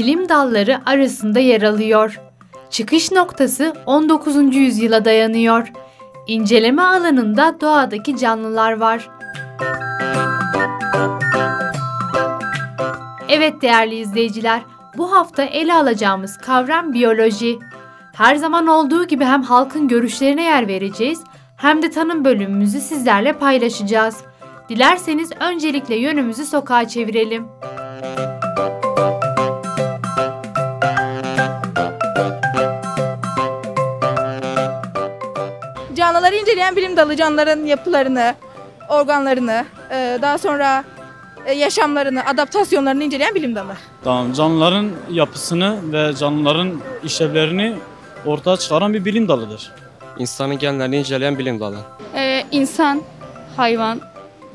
bilim dalları arasında yer alıyor. Çıkış noktası 19. yüzyıla dayanıyor. İnceleme alanında doğadaki canlılar var. Evet değerli izleyiciler, bu hafta ele alacağımız kavram biyoloji. Her zaman olduğu gibi hem halkın görüşlerine yer vereceğiz, hem de tanım bölümümüzü sizlerle paylaşacağız. Dilerseniz öncelikle yönümüzü sokağa çevirelim. Canlıları inceleyen bilim dalı canlıların yapılarını, organlarını, daha sonra yaşamlarını, adaptasyonlarını inceleyen bilim dalı. Tamam, canlıların yapısını ve canlıların işlevlerini ortaya çıkaran bir bilim dalıdır. İnsanın genlerini inceleyen bilim dalı. İnsan, hayvan,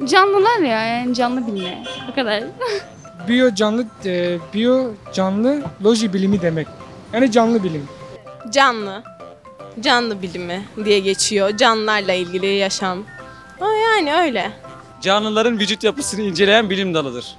canlılar ya, yani canlı bilimi. Bu kadar. Biyo canlı loji bilimi demek. Yani canlı bilim. Canlı bilimi diye geçiyor. Canlılarla ilgili yaşam. Yani öyle. Canlıların vücut yapısını inceleyen bilim dalıdır.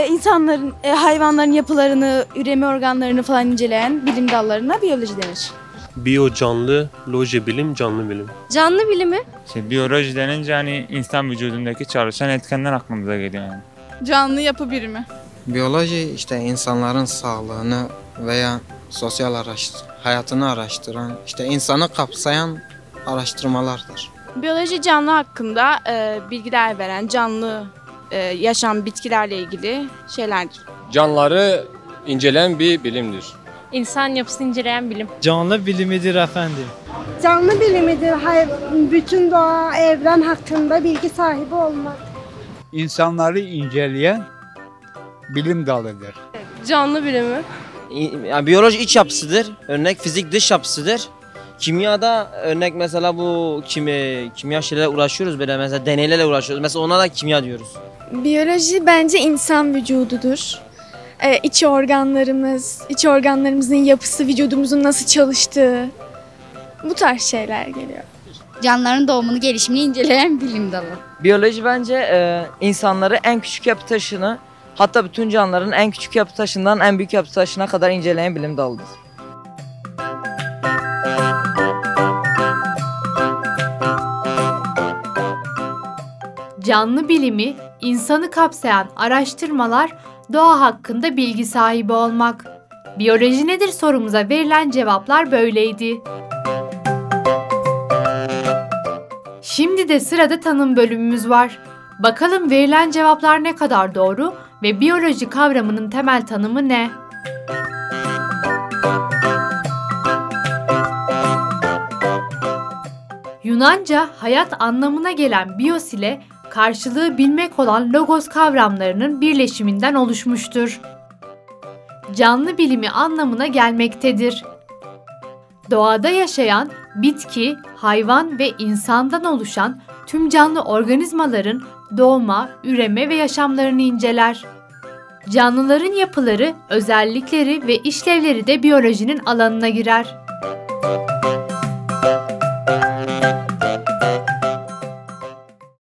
İnsanların, hayvanların yapılarını, üreme organlarını falan inceleyen bilim dallarına biyoloji denir. Biyo canlı, loji bilim, canlı bilim. Canlı bilimi? Biyoloji denince hani insan vücudundaki çalışan etkenler aklımıza geliyor yani. Canlı yapı birimi. Biyoloji işte insanların sağlığını veya sosyal hayatını araştıran, işte insanı kapsayan araştırmalardır. Biyoloji canlı hakkında bilgiler veren, canlı yaşam bitkilerle ilgili şeylerdir. Canlıları inceleyen bir bilimdir. İnsan yapısını inceleyen bilim. Canlı bilimidir efendim. Canlı bilimidir. Bütün doğa, evren hakkında bilgi sahibi olmak. İnsanları inceleyen bilim dalıdır. Canlı bilimi. Yani biyoloji iç yapısıdır. Örnek fizik dış yapısıdır. Kimyada örnek mesela bu kimya şeylerle uğraşıyoruz, böyle mesela deneylerle uğraşıyoruz. Mesela ona da kimya diyoruz. Biyoloji bence insan vücududur. İç organlarımızın yapısı, vücudumuzun nasıl çalıştığı, bu tarz şeyler geliyor. Canlıların doğumunu, gelişimini inceleyen bilim dalı. Biyoloji bence insanları en küçük yapı taşını, hatta bütün canlıların en küçük yapı taşından en büyük yapı taşına kadar inceleyen bilim dalıdır. Canlı bilimi, insanı kapsayan araştırmalar, doğa hakkında bilgi sahibi olmak. Biyoloji nedir sorumuza verilen cevaplar böyleydi. Şimdi de sırada tanım bölümümüz var. Bakalım verilen cevaplar ne kadar doğru ve biyoloji kavramının temel tanımı ne? Yunanca hayat anlamına gelen bios ile karşılığı bilmek olan logos kavramlarının birleşiminden oluşmuştur. Canlı bilimi anlamına gelmektedir. Doğada yaşayan bitki, hayvan ve insandan oluşan tüm canlı organizmaların doğma, üreme ve yaşamlarını inceler. Canlıların yapıları, özellikleri ve işlevleri de biyolojinin alanına girer.